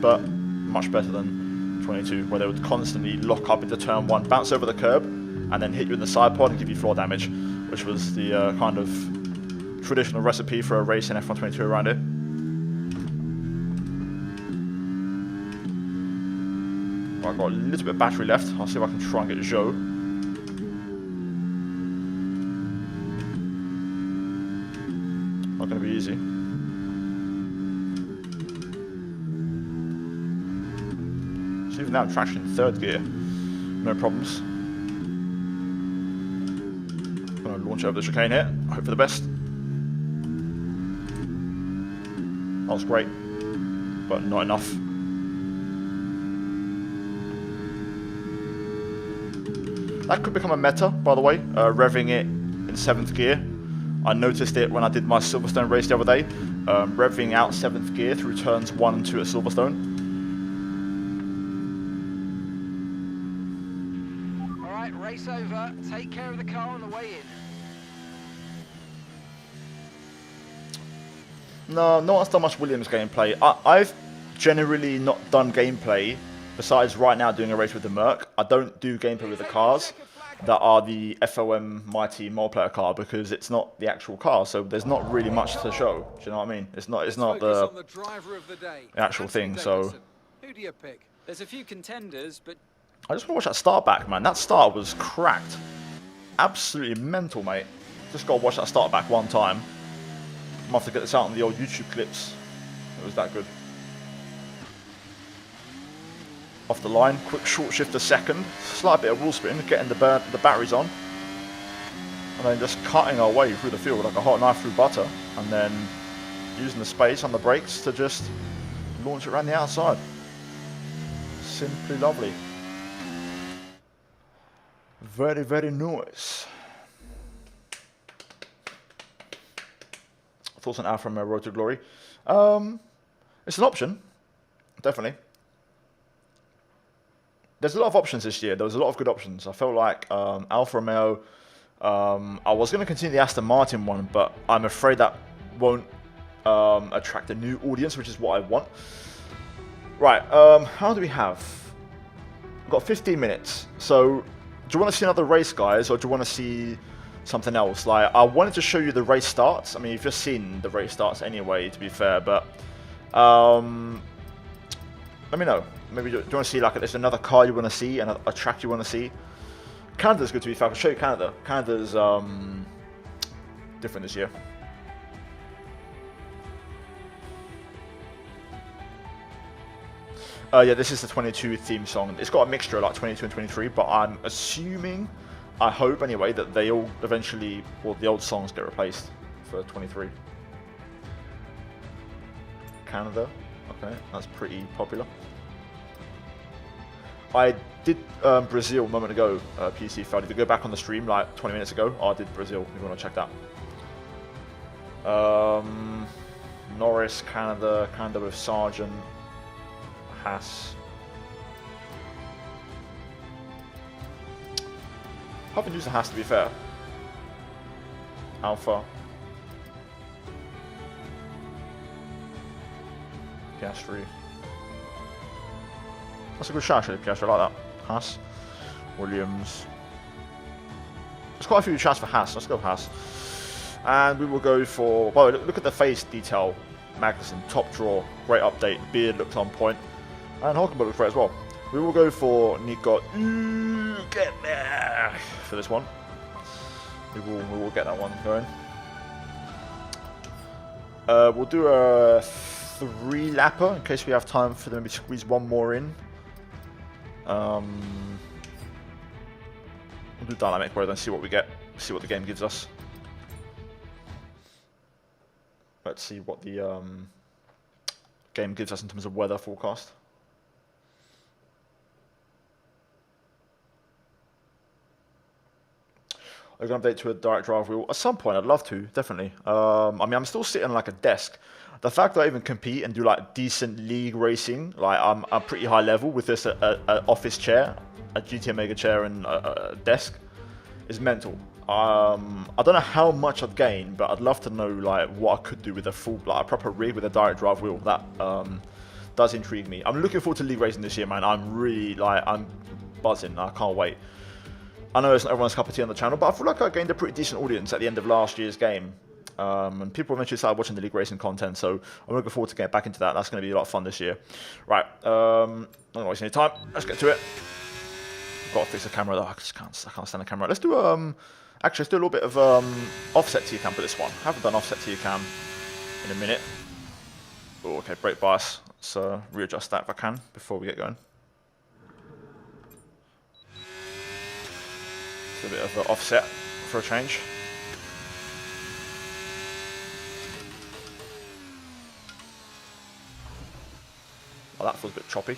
but much better than 22, where they would constantly lock up into turn 1, bounce over the curb, and then hit you in the side pod and give you floor damage, which was the kind of traditional recipe for a race in F122 around it. I've got a little bit of battery left. I'll see if I can try and get Zhou. Not going to be easy. So even now I'm traction in 3rd gear. No problems. Going to launch over the chicane here. Hope for the best. That was great, but not enough. That could become a meta, by the way, revving it in 7th gear. I noticed it when I did my Silverstone race the other day, revving out 7th gear through turns 1 and 2 at Silverstone. All right, race over. Take care of the car on the way in. No one's done much Williams gameplay. I've generally not done gameplay, besides right now doing a race with the Merc. I don't do gameplay with the cars that are the FOM Mighty multiplayer car, because it's not the actual car, so there's not really much to show. Do you know what I mean? It's not the actual thing. So who do you pick? There's a few contenders, but I just want to watch that start back, man. That start was cracked, absolutely mental, mate. Just got to watch that start back one time. I'm gonna have to get this out on the old YouTube clips. It was that good. Off the line, quick short shift to 2nd, slight bit of wheel spin, getting the batteries on, and then just cutting our way through the field like a hot knife through butter, and then using the space on the brakes to just launch it around the outside. Simply lovely. Very, very nice. Thoughts on Alfa Romeo Road to Glory? It's an option, definitely. There's a lot of options this year. There was a lot of good options. I felt like Alfa Romeo, I was going to continue the Aston Martin one, but I'm afraid that won't attract a new audience, which is what I want. Right, how do we have? We've got 15 minutes. So, do you want to see another race, guys, or do you want to see something else? Like, I wanted to show you the race starts. I mean, you've just seen the race starts anyway, to be fair, but let me know. Maybe do you want to see, like, there's another car you want to see and a track you want to see? Canada's good, to be fair. I can show you Canada. Canada's different this year. Yeah, this is the 22 theme song. It's got a mixture of like 22 and 23, but I'm assuming, I hope anyway, that they all eventually, well, the old songs get replaced for 23. Canada, okay, that's pretty popular. I did Brazil a moment ago, PC failed. If you go back on the stream like 20 minutes ago, I did Brazil, if you want to check that. Norris, Canada with Sargent. Haas. I haven't used the Haas, to be fair. Alpha. Piastri. That's a good shot, actually, Piastri. I like that. Haas. Williams. There's quite a few shots for Haas. Let's go Haas. And we will go for... Well, look at the face detail. Magnussen, top draw. Great update. Beard looks on point. And Hulkenberg looks great as well. We will go for Nico get there for this one. We will get that one going. We'll do a 3-lapper in case we have time for them to squeeze one more in. We'll do dynamic mode and see what we get. See what the game gives us. Let's see what the game gives us in terms of weather forecast. I'm going to update to a direct drive wheel. At some point, I'd love to, definitely. I mean, I'm still sitting on like a desk. The fact that I even compete and do like decent league racing, like I'm pretty high level with this office chair, a GT Omega chair and a desk, is mental. I don't know how much I'd gain, but I'd love to know like what I could do with a full, like a proper rig with a direct drive wheel. That does intrigue me. I'm looking forward to league racing this year, man. I'm really like, I'm buzzing. I can't wait. I know it's not everyone's cup of tea on the channel, but I feel like I gained a pretty decent audience at the end of last year's game. And people eventually started watching the league racing content, so I'm looking forward to getting back into that. That's going to be a lot of fun this year. Right, I'm not wasting any time. Let's get to it. I've got to fix the camera though. I can't stand the camera. Let's do actually let's do a little bit of offset to your cam for this one. I haven't done offset to your cam in a minute. Oh, okay, brake bias. So readjust that if I can before we get going. It's a bit of an offset for a change. Oh, that feels a bit choppy.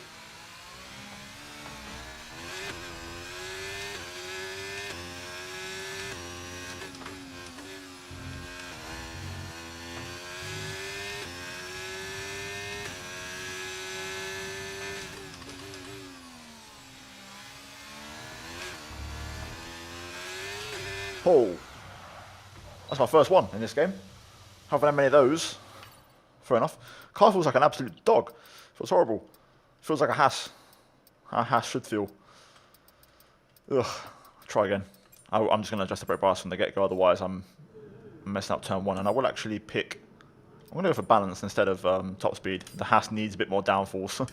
Oh, that's my first one in this game. Haven't had many of those. Fair enough. Car feels like an absolute dog. Feels horrible. Feels like a Haas. How a Haas should feel. Ugh. Try again. I'm just going to adjust the brake bias from the get-go, otherwise I'm messing up turn one. And I will actually pick... I'm going to go for balance instead of top speed. The Haas needs a bit more downforce.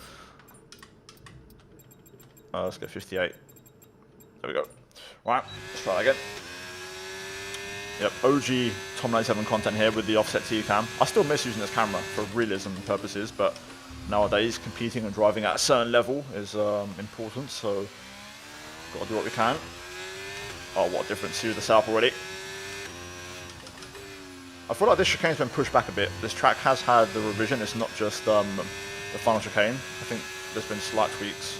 Let's go 58. There we go. Right, let's try that again. Yep, OG Tom 97 content here with the offset TU cam. I still miss using this camera for realism purposes, but nowadays competing and driving at a certain level is important, so got to do what we can. Oh, what a difference to the south already. I feel like this chicane's been pushed back a bit. This track has had the revision, it's not just the final chicane. I think there's been slight tweaks.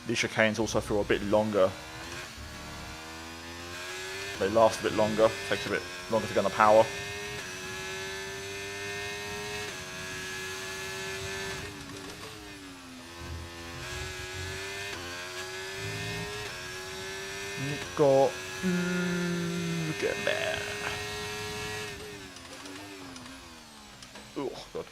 These chicanes also feel a bit longer. They last a bit longer, takes a bit longer to get on the power. Nico, get there. Oh, God.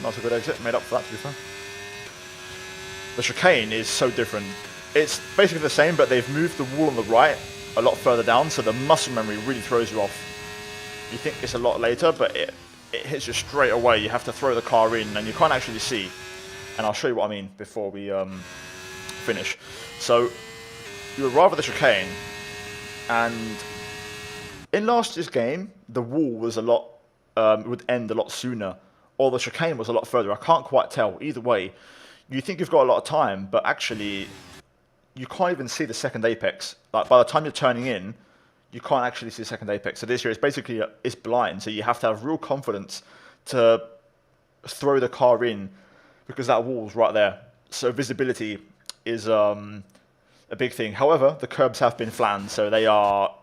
That's a good exit. Made up for that, to be fair. The chicane is so different. It's basically the same, but they've moved the wall on the right a lot further down, so the muscle memory really throws you off. You think it's a lot later, but it hits you straight away. You have to throw the car in, and you can't actually see. And I'll show you what I mean before we finish. So you arrive at the chicane, and in last year's game, the wall was a lot would end a lot sooner, or the chicane was a lot further. I can't quite tell. Either way, you think you've got a lot of time, but actually, you can't even see the second apex. Like, by the time you're turning in, you can't actually see the second apex. So this year, it's basically it's blind. So you have to have real confidence to throw the car in, because that wall's right there. So visibility is a big thing. However, the curbs have been flattened, so they are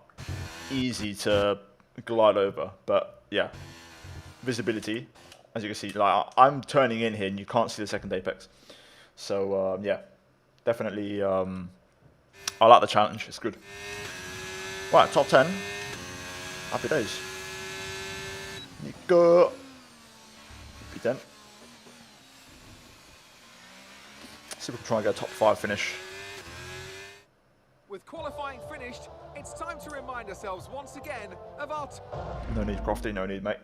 easy to glide over. But yeah, visibility, as you can see, like I'm turning in here and you can't see the second apex. So yeah, definitely I like the challenge. It's good. Right, top 10. Happy days. Nico. Be done. See if we can try and get a top 5 finish. With qualifying finished, it's time to remind ourselves once again of our... No need, Crofty, no need, mate.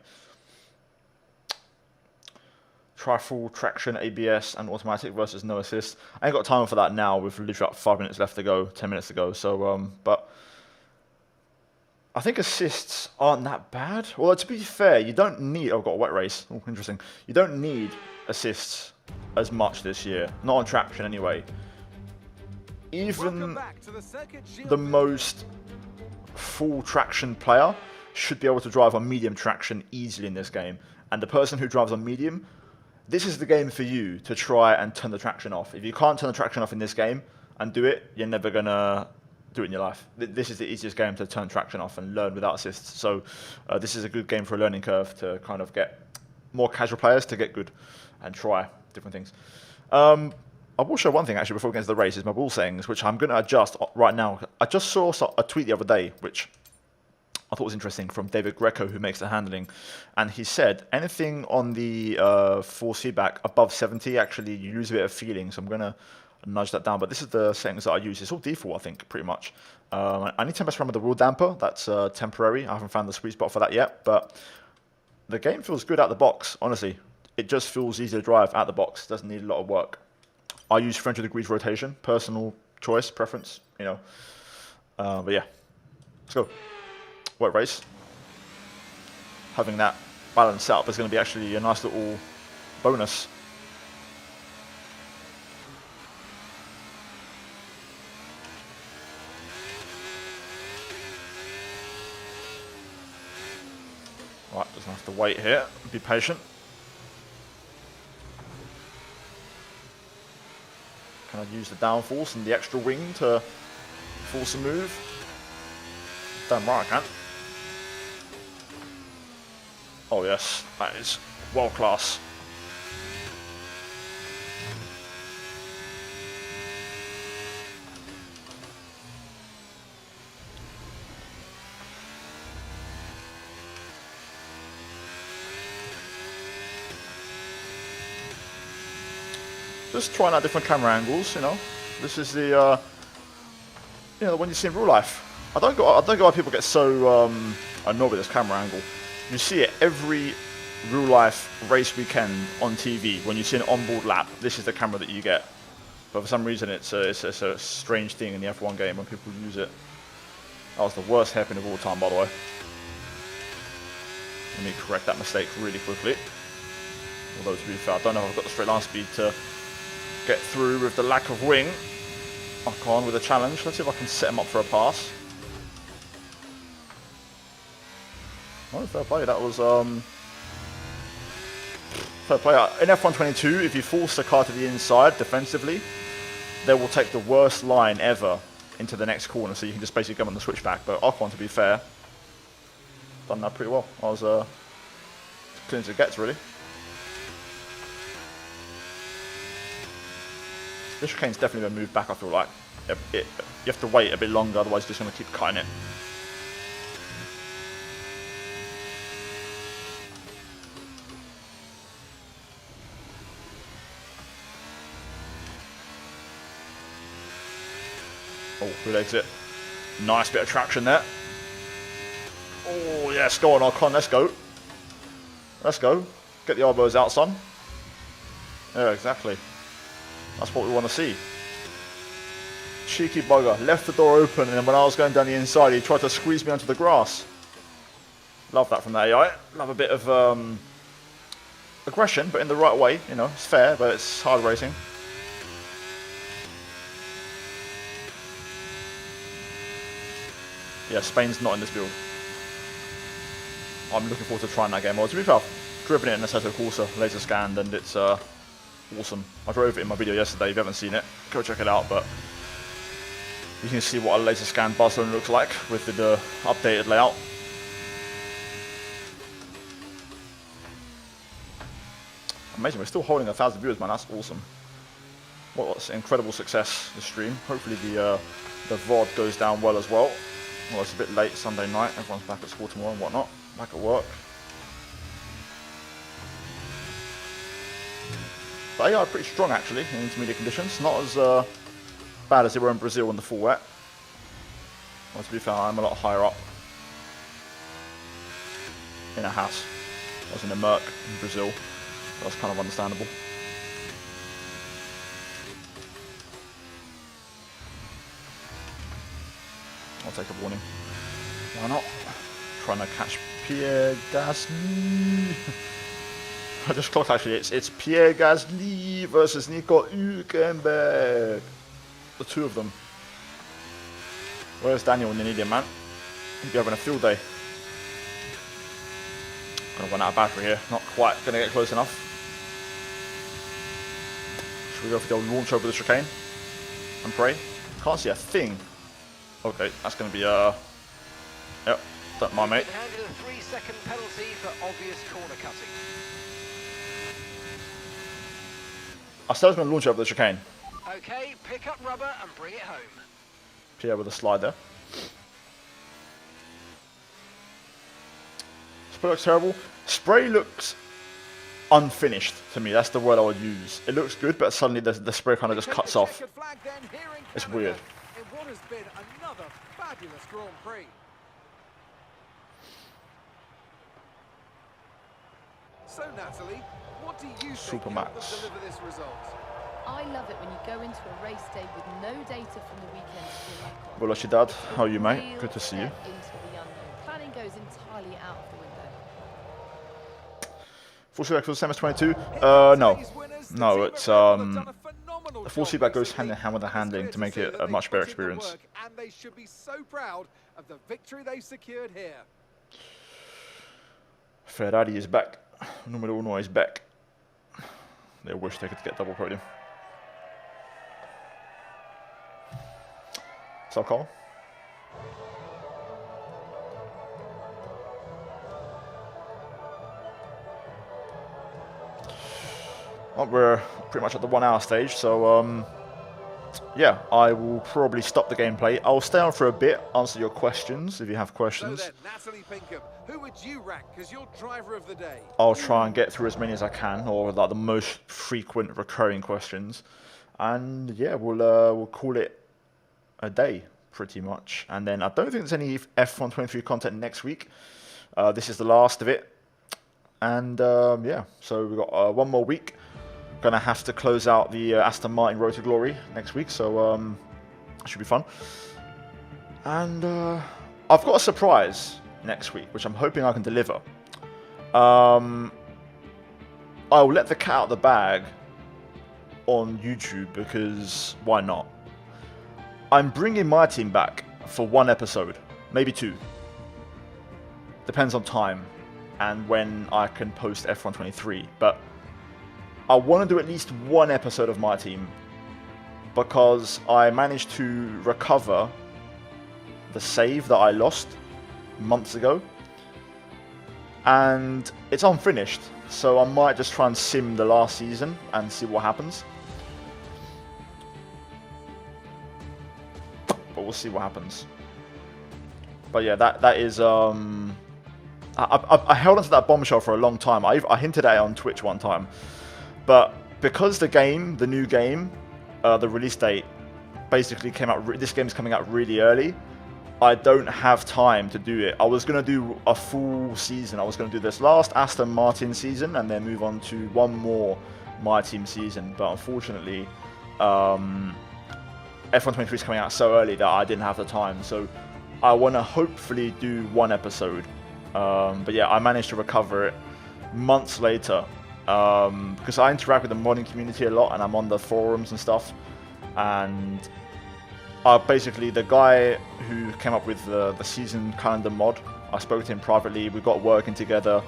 Try full traction, ABS, and automatic versus no assist. I ain't got time for that now with literally like 5 minutes left to go, 10 minutes to go. So, but I think assists aren't that bad. Well, to be fair, you don't need... Oh, I've got a wet race. Oh, interesting. You don't need assists as much this year. Not on traction, anyway. Even the most full traction player should be able to drive on medium traction easily in this game. And the person who drives on medium, this is the game for you to try and turn the traction off. If you can't turn the traction off in this game and do it, you're never going to do it in your life. This is the easiest game to turn traction off and learn without assists. So this is a good game for a learning curve to kind of get more casual players to get good and try different things. I will show one thing actually before we get into the race, is my ball settings, which I'm going to adjust right now. I just saw a tweet the other day, which I thought was interesting, from David Greco, who makes the handling. And he said anything on the force feedback above 70, actually you lose a bit of feeling. So I'm going to nudge that down. But this is the settings that I use. It's all default, I think, pretty much. I need to mess around with the wheel damper. That's temporary. I haven't found the sweet spot for that yet. But the game feels good out the box, honestly. It just feels easy to drive out the box. Doesn't need a lot of work. I use 300 degrees rotation, personal choice, preference, you know. But yeah, let's go. Wet race. Having that balance set up is going to be actually a nice little bonus. Right, doesn't have to wait here. Be patient. Can I use the downforce and the extra wing to force a move? Damn right I can. Oh yes, that is world class. Just trying out different camera angles, you know. This is the, you know, the one you see in real life. I don't get why people get so annoyed with this camera angle. You see it every real life race weekend on TV. When you see an onboard lap, this is the camera that you get. But for some reason, it's a strange thing in the F1 game when people use it. That was the worst hairpin of all time, by the way. Let me correct that mistake really quickly. Although to be fair, I don't know if I've got the straight line speed to get through with the lack of wing. Ocon with a challenge. Let's see if I can set him up for a pass. Oh, fair play. That was fair play. In F1 22, if you force the car to the inside defensively, they will take the worst line ever into the next corner, so you can just basically come on the switchback. But Ocon, to be fair, done that pretty well. I was as clean as it gets, really. This chicane's definitely going to move back, I feel like. You have to wait a bit longer, otherwise you're just going to keep cutting it. Oh, good exit. Nice bit of traction there. Oh, yes, go on, Ocon, let's go. Let's go. Get the elbows out, son. Yeah, exactly. That's what we want to see. Cheeky bugger. Left the door open, and then when I was going down the inside, he tried to squeeze me onto the grass. Love that from the AI. Love a bit of aggression, but in the right way. You know, it's fair, but it's hard racing. Yeah, Spain's not in this build. I'm looking forward to trying that game. Well, to be fair, I've driven it in Assetto Corsa, laser scanned, and it's awesome. I drove it in my video yesterday. If you haven't seen it, go check it out. But you can see what a laser scanned Barcelona looks like with the updated layout. Amazing, we're still holding 1,000 viewers, man. That's awesome. What's incredible success, this stream. Hopefully the VOD goes down well as well. Well, it's a bit late Sunday night. Everyone's back at school tomorrow and whatnot. Back at work. But AI are pretty strong actually in intermediate conditions. Not as bad as they were in Brazil in the full wet. Well, to be fair, I'm a lot higher up in a house. I was in a Merc in Brazil. That's kind of understandable. I'll take a warning. Why not? Trying to catch Pierre Gasly. I just clocked actually. It's Pierre Gasly versus Nico Hülkenberg. The two of them. Where's Daniel when you need him, man? He'd be having a field day. Gonna run out of battery here. Not quite gonna get close enough. Should we go for the old launch over the chicane and pray? Can't see a thing. Okay, that's going to be yep, don't mind, mate. Handed a 3-second penalty for obvious corner cutting. I said I was going to launch over the chicane. Okay, pick up rubber and bring it home. Pierre with a slide there. Spray looks terrible. Spray looks unfinished to me. That's the word I would use. It looks good, but suddenly the spray kind of just cuts off. It's weird. In what has been another fabulous Grand Prix. So Natalie, what do you think helped them deliver this result? I love it when you go into a race day with no data from the weekend to rely on. Well, Dad, how are you, mate? Good to see you. Into the unknown. Planning goes entirely out of the window. Full feedback for the MS22? No. No, it's the full feedback goes hand in hand with the handling to make it a much better experience. And they should be so proud of the victory they secured here. Ferrari is back. Numero uno is back. They wish they could get double podium. So Cole. Well, we're pretty much at the 1 hour stage, so yeah, I will probably stop the gameplay. I'll stay on for a bit, answer your questions if you have questions. So then, Natalie Pinkham, who would you rank as your driver of the day? I'll try and get through as many as I can, or like the most frequent recurring questions, and yeah, we'll call it a day pretty much. And then I don't think there's any F1 23 content next week. This is the last of it, and yeah, so we've got 1 more week. Gonna have to close out the Aston Martin Road to Glory next week, so should be fun. And I've got a surprise next week, which I'm hoping I can deliver. I'll let the cat out of the bag on YouTube because why not? I'm bringing my team back for 1 episode, maybe 2. Depends on time and when I can post F1 23, but I want to do at least 1 episode of my team because I managed to recover the save that I lost months ago, and it's unfinished, so I might just try and sim the last season and see what happens. But we'll see what happens. But yeah, that is I held onto that bombshell for a long time. I hinted at it on Twitch one time. But because the new game, the release date basically came out. This game's coming out really early. I don't have time to do it. I was going to do a full season. I was going to do this last Aston Martin season and then move on to one more My Team season. But unfortunately, F1 23 is coming out so early that I didn't have the time. So I want to hopefully do one episode. But yeah, I managed to recover it months later. Because I interact with the modding community a lot and I'm on the forums and stuff. And basically, the guy who came up with the season calendar mod, I spoke to him privately. We got working together,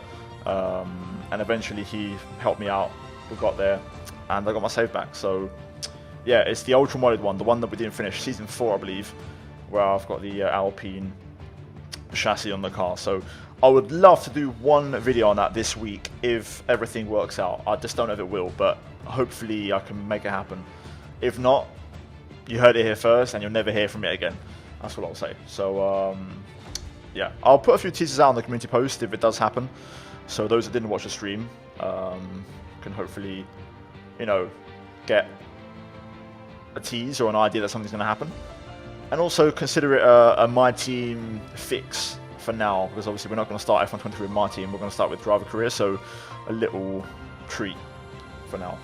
and eventually he helped me out. We got there, and I got my save back. So, yeah, it's the ultra modded one, the one that we didn't finish, season 4, I believe, where I've got the Alpine chassis on the car. So, I would love to do one video on that this week if everything works out. I just don't know if it will, but hopefully I can make it happen. If not, you heard it here first, and you'll never hear from it again. That's what I'll say. So, yeah, I'll put a few teasers out on the community post if it does happen. So those that didn't watch the stream can hopefully, you know, get a tease or an idea that something's going to happen. And also consider it a My Team fix for now, because obviously we're not going to start F1 23 with My Team. We're going to start with Driver Career, so a little treat for now.